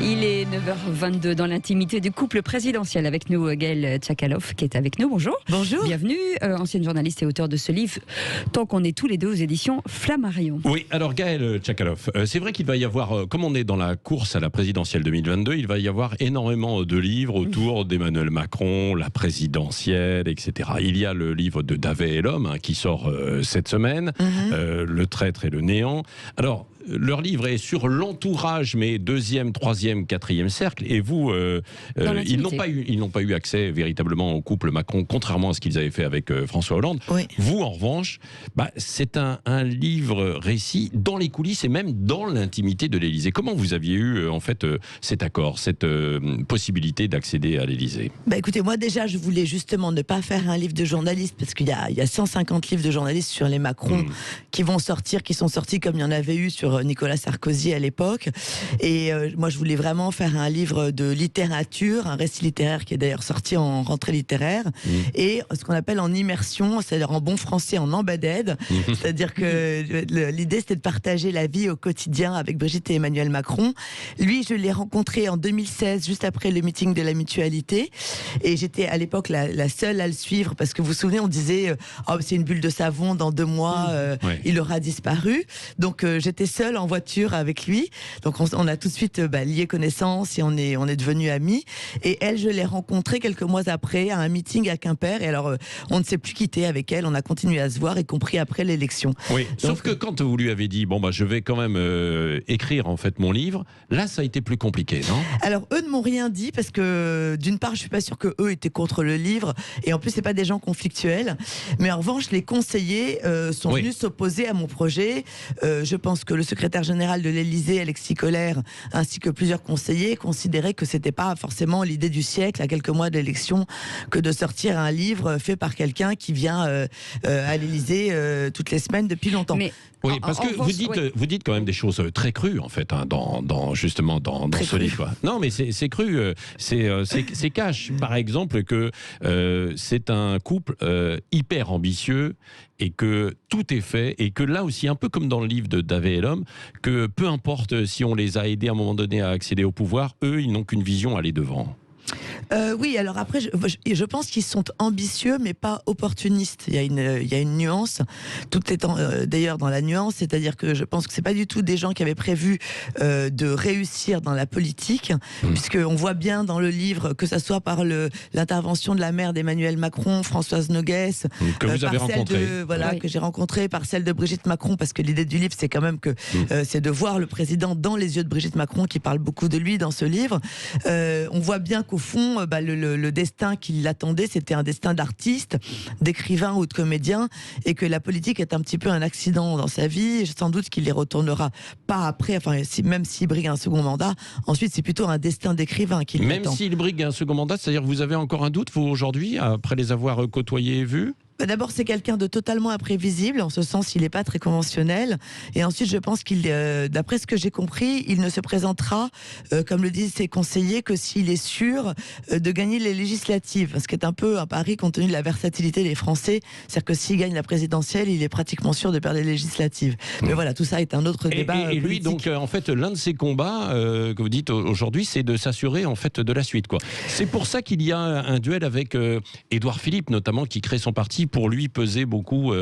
Il est 9h22 dans l'intimité du couple présidentiel. Avec nous, Gaëlle Tchakaloff, qui est avec nous. Bonjour. Bonjour. Bienvenue, ancienne journaliste et auteure de ce livre, Tant qu'on est tous les deux aux éditions Flammarion. Oui, alors Gaëlle Tchakaloff, c'est vrai qu'il va y avoir, comme on est dans la course à la présidentielle 2022, il va y avoir énormément de livres autour d'Emmanuel Macron, la présidentielle, etc. Il y a le livre de Davet et l'homme qui sort cette semaine, Le traître et le néant. Alors, leur livre est sur l'entourage, mais deuxième, troisième, quatrième cercle. Et vous, ils n'ont pas eu accès véritablement au couple Macron, contrairement à ce qu'ils avaient fait avec François Hollande. Oui. Vous, en revanche, c'est un livre récit dans les coulisses et même dans l'intimité de l'Élysée. Comment vous aviez eu en fait cet accord, cette possibilité d'accéder à l'Élysée? Écoutez, moi déjà, je voulais justement ne pas faire un livre de journaliste, parce qu'il y a 150 livres de journalistes sur les Macron qui vont sortir, qui sont sortis comme il y en avait eu sur Nicolas Sarkozy à l'époque. Et moi, je voulais vraiment faire un livre de littérature, un récit littéraire qui est d'ailleurs sorti en rentrée littéraire, et ce qu'on appelle en immersion, c'est-à-dire en bon français, en embedded. C'est-à-dire que l'idée, c'était de partager la vie au quotidien avec Brigitte et Emmanuel Macron. Lui, je l'ai rencontré en 2016, juste après le meeting de la Mutualité. Et j'étais à l'époque la seule à le suivre, parce que vous vous souvenez, on disait c'est une bulle de savon, dans 2 mois, il aura disparu. Donc j'étais seule en voiture avec lui. Donc on a tout de suite lié connaissance et on est devenus amis. Et elle, je l'ai rencontrée quelques mois après à un meeting à Quimper. Et alors, on ne s'est plus quitté avec elle. On a continué à se voir, y compris après l'élection. Oui, sauf que quand vous lui avez dit, je vais quand même écrire en fait mon livre, là, ça a été plus compliqué, non? Alors, eux ne m'ont rien dit, parce que d'une part, je suis pas sûre que eux étaient contre le livre. Et en plus, c'est pas des gens conflictuels. Mais en revanche, les conseillers sont venus s'opposer à mon projet. Je pense que le secrétaire général de l'Élysée, Alexis Collère, ainsi que plusieurs conseillers, considéraient que c'était pas forcément l'idée du siècle, à quelques mois de l'élection, que de sortir un livre fait par quelqu'un qui vient à l'Élysée toutes les semaines depuis longtemps. Oui, parce que vous dites quand même des choses très crues, en fait, dans ce livre. Non, mais c'est cru, c'est cash. Par exemple, que c'est un couple hyper ambitieux et que tout est fait, et que là aussi, un peu comme dans le livre de Davet et l'homme, que peu importe si on les a aidés à un moment donné à accéder au pouvoir, eux, ils n'ont qu'une vision, aller devant. Oui, alors après, je pense qu'ils sont ambitieux, mais pas opportunistes. Il y a une nuance, tout étant d'ailleurs dans la nuance, c'est-à-dire que je pense que c'est pas du tout des gens qui avaient prévu de réussir dans la politique, puisqu'on voit bien dans le livre, que ça soit par l'intervention de la mère d'Emmanuel Macron, Françoise Noguès, que vous avez rencontrée, que j'ai rencontrée, par celle de Brigitte Macron, parce que l'idée du livre, c'est quand même que c'est de voir le président dans les yeux de Brigitte Macron, qui parle beaucoup de lui dans ce livre. On voit bien qu'au fond, le destin qui l'attendait, c'était un destin d'artiste, d'écrivain ou de comédien, et que la politique est un petit peu un accident dans sa vie, et sans doute qu'il les retournera pas après, même s'il brigue un second mandat, ensuite c'est plutôt un destin d'écrivain qui l'attend. Même s'il brigue un second mandat, c'est-à-dire que vous avez encore un doute, vous, aujourd'hui, après les avoir côtoyés et vus? D'abord, c'est quelqu'un de totalement imprévisible, en ce sens, il n'est pas très conventionnel. Et ensuite, je pense d'après ce que j'ai compris, il ne se présentera, comme le disent ses conseillers, que s'il est sûr de gagner les législatives. Ce qui est un peu un pari compte tenu de la versatilité des Français. C'est-à-dire que s'il gagne la présidentielle, il est pratiquement sûr de perdre les législatives. Mais voilà, tout ça est un autre débat. Et lui, donc, en fait, l'un de ses combats, que vous dites aujourd'hui, c'est de s'assurer, en fait, de la suite, quoi. C'est pour ça qu'il y a un duel avec Édouard Philippe, notamment, qui crée son parti, pour lui peser beaucoup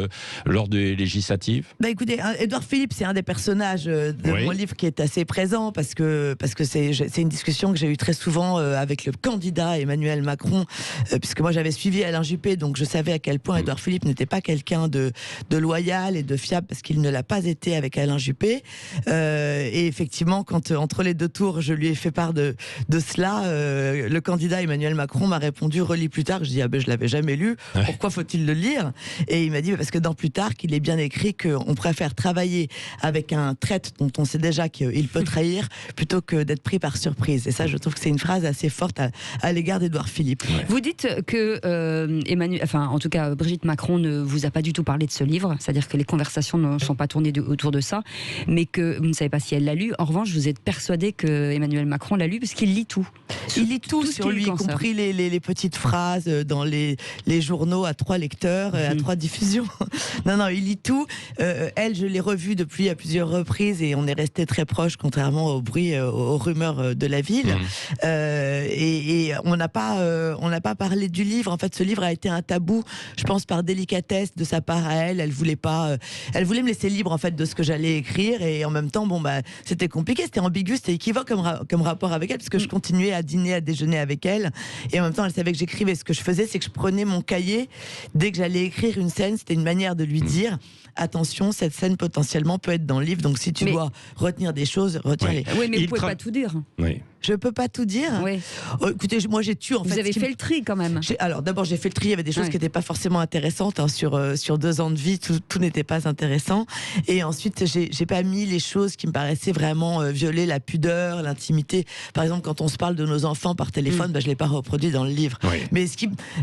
lors des législatives? Écoutez, Édouard Philippe, c'est un des personnages de mon livre qui est assez présent, parce que c'est une discussion que j'ai eue très souvent avec le candidat Emmanuel Macron, puisque moi j'avais suivi Alain Juppé, donc je savais à quel point Édouard Philippe n'était pas quelqu'un de loyal et de fiable, parce qu'il ne l'a pas été avec Alain Juppé. Et effectivement, quand entre les 2 tours, je lui ai fait part de cela, le candidat Emmanuel Macron m'a répondu: relis Plutarque. Je dis je l'avais jamais lu, pourquoi faut-il le lire? Et il m'a dit parce que dans Plutarque, il est bien écrit qu'on préfère travailler avec un traître dont on sait déjà qu'il peut trahir, plutôt que d'être pris par surprise. Et ça, je trouve que c'est une phrase assez forte à l'égard d'Édouard Philippe. Vous dites que en tout cas, Brigitte Macron ne vous a pas du tout parlé de ce livre, c'est-à-dire que les conversations ne sont pas tournées autour de ça, mais que vous ne savez pas si elle l'a lu. En revanche, vous êtes persuadé que Emmanuel Macron l'a lu, parce qu'il lit tout. Il lit tout sur lui, y cancer. compris les petites phrases dans les journaux à 3 lecteurs, à 3 diffusions. Non, il lit tout. Elle, je l'ai revue depuis à plusieurs reprises et on est resté très proches, contrairement au bruit, aux rumeurs de la ville. Et on n'a pas parlé du livre. En fait, ce livre a été un tabou, je pense, par délicatesse de sa part à elle. Elle voulait me laisser libre en fait de ce que j'allais écrire, et en même temps, c'était compliqué, c'était ambigu, c'était équivoque comme rapport avec elle, parce que je continuais à dîner, à déjeuner avec elle, et en même temps, elle savait que j'écrivais. Ce que je faisais, c'est que je prenais mon cahier dès que j'allais écrire une scène. C'était une manière de lui dire attention, cette scène potentiellement peut être dans le livre, donc si tu dois retenir des choses, retiens-les. Oui, mais vous pouvez pas tout dire. Oui. Je peux pas tout dire. Oui. Écoutez, moi j'ai tué en fait. Vous avez fait le tri quand même. Alors d'abord j'ai fait le tri, il y avait des choses qui n'étaient pas forcément intéressantes sur 2 ans de vie, tout n'était pas intéressant. Et ensuite j'ai pas mis les choses qui me paraissaient vraiment violer la pudeur, l'intimité. Par exemple, quand on se parle de nos enfants par téléphone, je l'ai pas reproduit dans le livre. Oui. Mais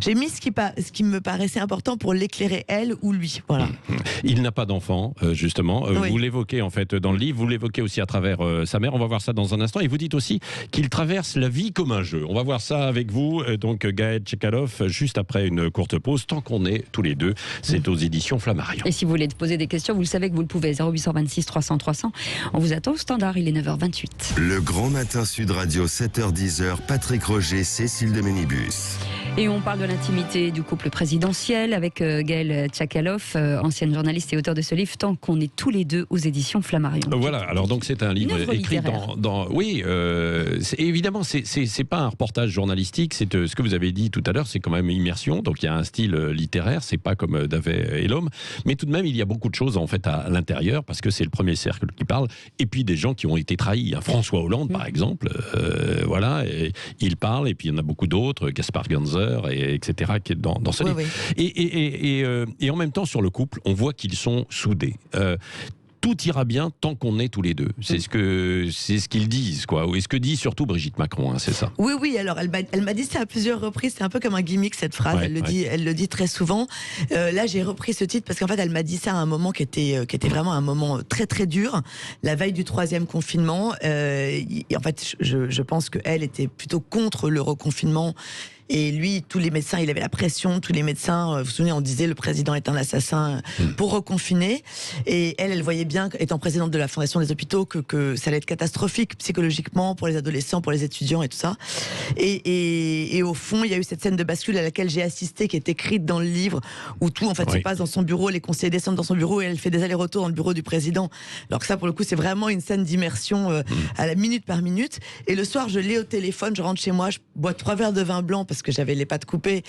j'ai mis ce qui me paraissait important pour l'éclairer elle ou lui. Voilà. Il n'a pas d'enfant, justement. Vous l'évoquez en fait dans le livre, vous l'évoquez aussi à travers sa mère. On va voir ça dans un instant. Et vous dites aussi qu'il traverse la vie comme un jeu. On va voir ça avec vous, donc Gaël Tchekaloff, juste après une courte pause, tant qu'on est tous les deux. C'est aux éditions Flammarion. Et si vous voulez poser des questions, vous le savez que vous le pouvez, 0826 300 300. On vous attend au standard, il est 9h28. Le Grand Matin Sud Radio, 7h-10h, Patrick Roger, Cécile de Ménibus. Et on parle de l'intimité du couple présidentiel avec Gaël Tchekaloff, ancienne journaliste et auteur de ce livre, tant qu'on est tous les deux aux éditions Flammarion. Voilà, alors donc c'est un livre écrit oui, évidemment, c'est pas un reportage journalistique, c'est ce que vous avez dit tout à l'heure, c'est quand même immersion, donc il y a un style littéraire, c'est pas comme Davet et l'homme, mais tout de même il y a beaucoup de choses en fait à l'intérieur, parce que c'est le premier cercle qui parle, et puis des gens qui ont été trahis, François Hollande par exemple, voilà, et il parle, et puis il y en a beaucoup d'autres, Gaspard Ganzer, etc., qui est dans ce livre. Et en même temps, sur le couple, on voit qu'ils sont soudés. Tout ira bien tant qu'on est tous les deux. C'est ce qu'ils disent, quoi. Et ce que dit surtout Brigitte Macron, c'est ça. Oui. Alors, elle m'a dit ça à plusieurs reprises. C'est un peu comme un gimmick, cette phrase. Elle le dit très souvent. Là, j'ai repris ce titre parce qu'en fait, elle m'a dit ça à un moment qui était vraiment un moment très, très dur. La veille du 3e confinement. En fait, je pense qu'elle était plutôt contre le reconfinement. Et lui, tous les médecins, il avait la pression, tous les médecins, vous vous souvenez, on disait le président est un assassin pour reconfiner. Et elle voyait bien, étant présidente de la Fondation des hôpitaux, que ça allait être catastrophique psychologiquement pour les adolescents, pour les étudiants et tout ça. Et au fond, il y a eu cette scène de bascule à laquelle j'ai assisté, qui est écrite dans le livre, où tout en fait se passe dans son bureau, les conseillers descendent dans son bureau et elle fait des allers-retours dans le bureau du président. Alors que ça, pour le coup, c'est vraiment une scène d'immersion à la minute par minute. Et le soir, je l'ai au téléphone, je rentre chez moi, je bois 3 verres de vin blanc parce que j'avais les pattes coupées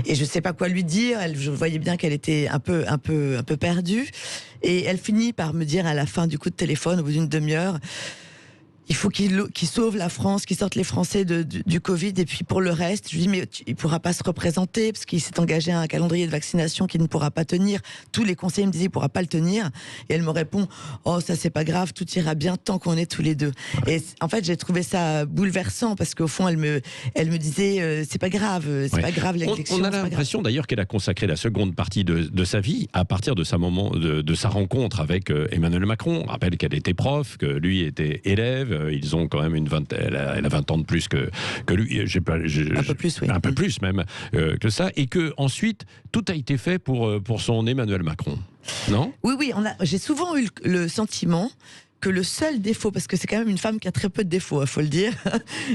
et je sais pas quoi lui dire. Je voyais bien qu'elle était un peu perdue. Et elle finit par me dire à la fin du coup de téléphone, au bout d'une demi-heure, il faut qu'il sauve la France, qu'il sorte les Français du Covid. Et puis pour le reste, je lui dis, mais il ne pourra pas se représenter parce qu'il s'est engagé à un calendrier de vaccination qu'il ne pourra pas tenir. Tous les conseillers me disaient, il ne pourra pas le tenir. Et elle me répond, oh, ça c'est pas grave, tout ira bien tant qu'on est tous les deux. Et en fait, j'ai trouvé ça bouleversant parce qu'au fond, elle me disait, c'est pas grave, l'élection. On a l'impression d'ailleurs qu'elle a consacré la seconde partie de sa vie à partir de sa rencontre avec Emmanuel Macron. On rappelle qu'elle était prof, que lui était élève. Ils ont quand même elle a 20 ans de plus que lui. Un peu plus, oui. Un peu plus même que ça. Et que ensuite, tout a été fait pour son Emmanuel Macron. Non ? Oui. J'ai souvent eu le sentiment que le seul défaut, parce que c'est quand même une femme qui a très peu de défauts, il faut le dire.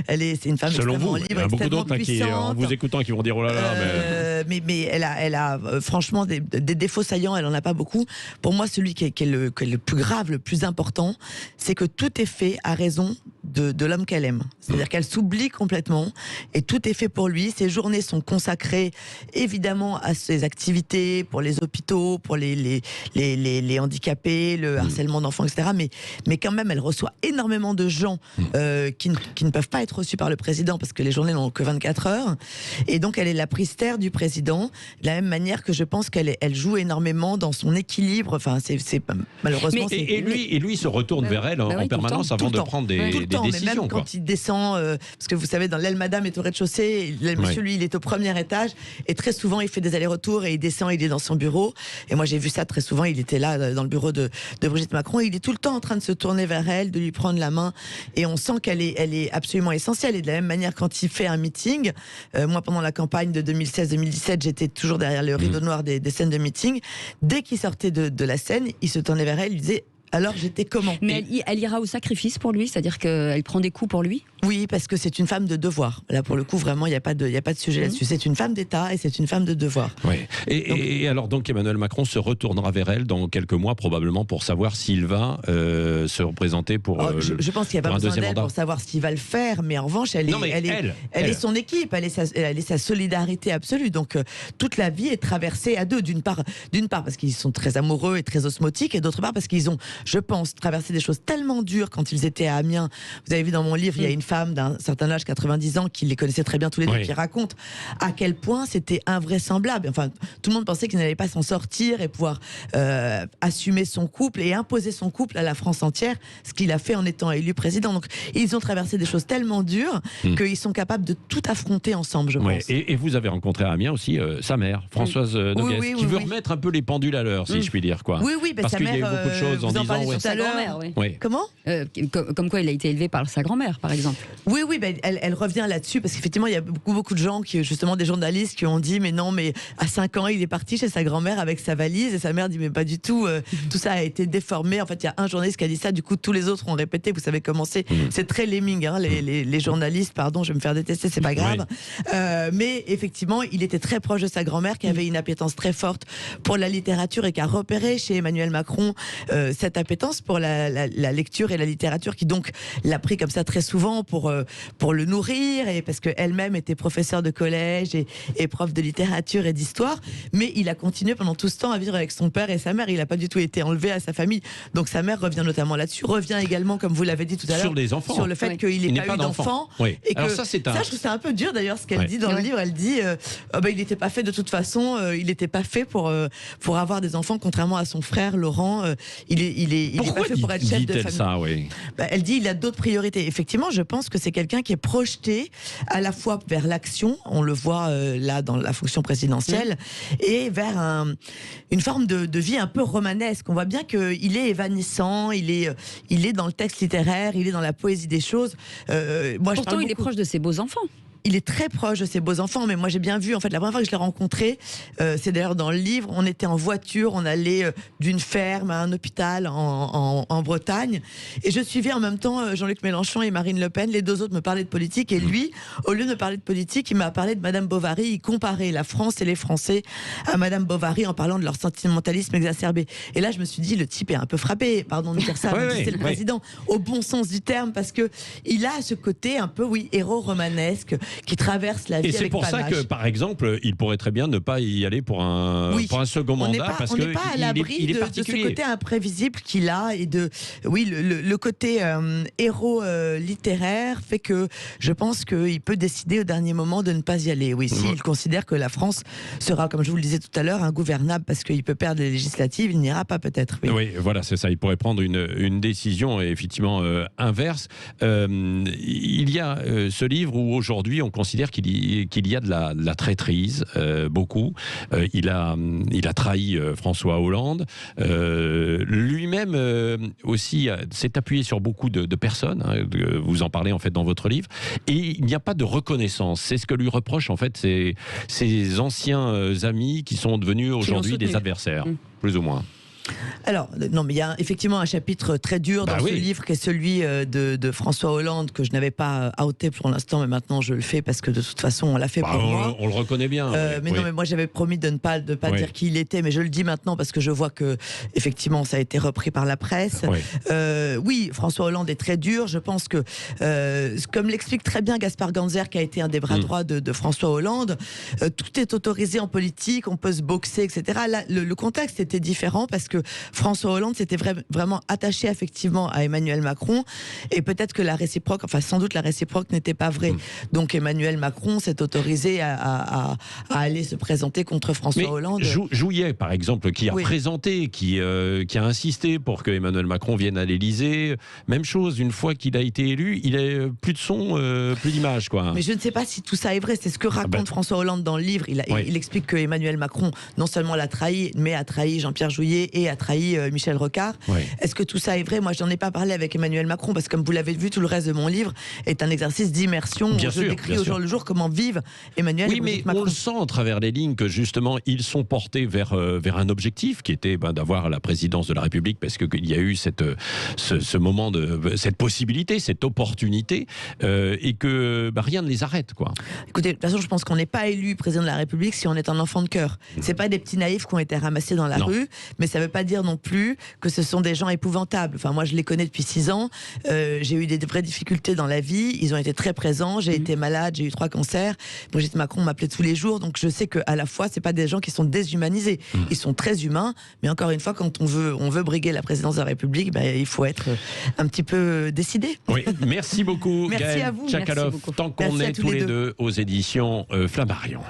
C'est une femme extrêmement libre, extrêmement puissante. Il y a beaucoup d'autres qui, en vous écoutant, qui vont dire oh là là. Mais elle a franchement des défauts saillants. Elle en a pas beaucoup. Pour moi, celui qui est le plus grave, le plus important, c'est que tout est fait à raison de l'homme qu'elle aime. C'est-à-dire qu'elle s'oublie complètement et tout est fait pour lui. Ses journées sont consacrées évidemment à ses activités, pour les hôpitaux, pour les handicapés, le harcèlement d'enfants, etc. Mais quand même, elle reçoit énormément de gens qui ne peuvent pas être reçus par le président parce que les journées n'ont que 24 heures. Et donc, elle est la prestataire du président. président, de la même manière que je pense qu'elle joue énormément dans son équilibre. Enfin, malheureusement. Et lui se retourne vers elle en permanence avant de prendre des décisions. Mais même quand il descend, parce que vous savez, dans l'aile Madame est au rez-de-chaussée, le monsieur, lui, il est au premier étage, et très souvent, il fait des allers-retours et il descend, il est dans son bureau. Et moi, j'ai vu ça très souvent. Il était là dans le bureau de Brigitte Macron. Et il est tout le temps en train de se tourner vers elle, de lui prendre la main. Et on sent qu'elle est absolument essentielle. Et de la même manière, quand il fait un meeting, moi, pendant la campagne de 2016-2017, j'étais toujours derrière le rideau noir des scènes de meeting. Dès qu'il sortait de la scène, il se tournait vers elle, il lui disait: alors j'étais comment? Mais elle ira au sacrifice pour lui, c'est-à-dire qu'elle prend des coups pour lui? Oui, parce que c'est une femme de devoir. Là, pour le coup, vraiment, il n'y a pas de sujet là-dessus. C'est une femme d'État et c'est une femme de devoir. Oui. Et alors, donc, Emmanuel Macron se retournera vers elle dans quelques mois, probablement, pour savoir s'il va se représenter pour je pense qu'il n'y a pas besoin d'elle pour savoir s'il va le faire, mais en revanche, elle est son équipe, elle est sa solidarité absolue. Donc, toute la vie est traversée à deux. D'une part parce qu'ils sont très amoureux et très osmotiques, et d'autre part parce qu'ils ont, je pense, traversé des choses tellement dures quand ils étaient à Amiens. Vous avez vu dans mon livre, il y a une femme d'un certain âge, 90 ans, qui les connaissait très bien tous les deux, qui raconte à quel point c'était invraisemblable. Enfin, tout le monde pensait qu'il n'allait pas s'en sortir et pouvoir assumer son couple et imposer son couple à la France entière, ce qu'il a fait en étant élu président. Donc, ils ont traversé des choses tellement dures qu'ils sont capables de tout affronter ensemble, je pense. Et vous avez rencontré à Amiens aussi sa mère, Françoise Noguès, qui veut remettre un peu les pendules à l'heure, si je puis dire, quoi. Oui, parce qu'il y a eu beaucoup de choses en disant... Sa grand-mère, Comment comme quoi il a été élevé par sa grand-mère, par exemple. Oui, elle revient là-dessus, parce qu'effectivement, il y a beaucoup de gens, justement des journalistes, qui ont dit: mais non, mais à 5 ans, il est parti chez sa grand-mère avec sa valise, et sa mère dit: mais pas du tout, tout ça a été déformé. En fait, il y a un journaliste qui a dit ça, du coup, tous les autres ont répété. Vous savez comment c'est très lemming, hein, les journalistes, pardon, je vais me faire détester, c'est pas grave. Mais effectivement, il était très proche de sa grand-mère, qui avait une appétence très forte pour la littérature et qui a repéré chez Emmanuel Macron cette appétence pour la lecture et la littérature, qui donc l'a pris comme ça très souvent pour le nourrir, et parce qu'elle-même était professeure de collège et prof de littérature et d'histoire. Mais il a continué pendant tout ce temps à vivre avec son père et sa mère. Il n'a pas du tout été enlevé à sa famille. Donc sa mère revient notamment là-dessus, revient également, comme vous l'avez dit tout à l'heure, sur les enfants, sur le fait qu'il n'ait pas eu d'enfants. Et alors que ça, je trouve c'est un peu dur d'ailleurs ce qu'elle dit dans le livre. Elle dit il n'était pas fait de toute façon, il n'était pas fait pour avoir des enfants, contrairement à son frère Laurent. Il est pas fait pour être chef de famille. Ça, elle dit il a d'autres priorités. Effectivement, je pense que c'est quelqu'un qui est projeté à la fois vers l'action, on le voit là dans la fonction présidentielle, et vers une forme de vie un peu romanesque. On voit bien qu'il est évanescent, il est dans le texte littéraire, il est dans la poésie des choses. Pourtant, il est proche de ses beaux-enfants. Il est très proche de ses beaux-enfants, mais moi j'ai bien vu, en fait, la première fois que je l'ai rencontré, c'est d'ailleurs dans le livre, on était en voiture, on allait d'une ferme à un hôpital en Bretagne, et je suivais en même temps Jean-Luc Mélenchon et Marine Le Pen. Les deux autres me parlaient de politique, et lui, au lieu de parler de politique, il m'a parlé de Madame Bovary. Il comparait la France et les Français à Madame Bovary en parlant de leur sentimentalisme exacerbé. Et là, je me suis dit, le type est un peu frappé, pardon de dire ça, c'est le président, au bon sens du terme, parce que il a ce côté un peu, héros romanesque, qui traverse la vie avec panache. Et c'est pour ça que, par exemple, il pourrait très bien ne pas y aller pour un second mandat, parce on n'est pas à l'abri de ce côté imprévisible qu'il a, et le côté héros littéraire fait que je pense qu'il peut décider au dernier moment de ne pas y aller. S'il considère que la France sera, comme je vous le disais tout à l'heure, ingouvernable parce qu'il peut perdre les législatives, il n'ira pas peut-être. Oui, voilà, c'est ça. Il pourrait prendre une décision effectivement inverse. Il y a ce livre où aujourd'hui on considère qu'il y a de la traîtrise, beaucoup. Il a trahi François Hollande. Lui-même aussi s'est appuyé sur beaucoup de personnes. Vous en parlez en fait dans votre livre. Et il n'y a pas de reconnaissance. C'est ce que lui reprochent en fait ses anciens amis qui sont devenus aujourd'hui des adversaires, plus ou moins. Alors, non, mais il y a effectivement un chapitre très dur dans ce livre, qui est celui de François Hollande, que je n'avais pas outé pour l'instant, mais maintenant je le fais parce que de toute façon on l'a fait pour moi. On le reconnaît bien. Mais non, mais moi j'avais promis de ne pas dire qui il était, mais je le dis maintenant parce que je vois que effectivement ça a été repris par la presse. Oui, François Hollande est très dur. Je pense que, comme l'explique très bien Gaspard Ganzer, qui a été un des bras droits de François Hollande, tout est autorisé en politique, on peut se boxer, etc. Là, le contexte était différent parce que que François Hollande s'était vraiment attaché affectivement à Emmanuel Macron, et peut-être que la réciproque, enfin sans doute la réciproque n'était pas vraie. Donc Emmanuel Macron s'est autorisé à aller se présenter contre François Hollande. Jouyet, par exemple, qui a présenté, qui a insisté pour que Emmanuel Macron vienne à l'Élysée. Même chose, une fois qu'il a été élu, il a plus de son, plus d'image, quoi. Mais je ne sais pas si tout ça est vrai. C'est ce que raconte François Hollande dans le livre. Il explique que Emmanuel Macron non seulement l'a trahi, mais a trahi Jean-Pierre Jouyet et a trahi Michel Rocard. Est-ce que tout ça est vrai? Moi, je n'en ai pas parlé avec Emmanuel Macron parce que, comme vous l'avez vu, tout le reste de mon livre est un exercice d'immersion. Je décris au jour le jour comment vivent Emmanuel et Brigitte Macron. On le sent à travers les lignes que justement ils sont portés vers un objectif qui était d'avoir la présidence de la République, parce qu'il y a eu ce moment cette possibilité, cette opportunité, et que rien ne les arrête, quoi. Écoutez, de toute façon, je pense qu'on n'est pas élu président de la République si on est un enfant de cœur. C'est pas des petits naïfs qui ont été ramassés dans la rue, mais ça veut pas dire non plus que ce sont des gens épouvantables. Enfin, moi, je les connais depuis 6 ans. J'ai eu des vraies difficultés dans la vie. Ils ont été très présents. J'ai été malade. J'ai eu 3 cancers. Brigitte Macron m'appelait tous les jours. Donc, je sais qu'à la fois, c'est pas des gens qui sont déshumanisés. Ils sont très humains. Mais encore une fois, quand on veut briguer la présidence de la République, il faut être un petit peu décidé. Oui, merci beaucoup. Merci Gaëlle à vous. Tchakaloff. Tant qu'on est tous les deux aux éditions Flammarion.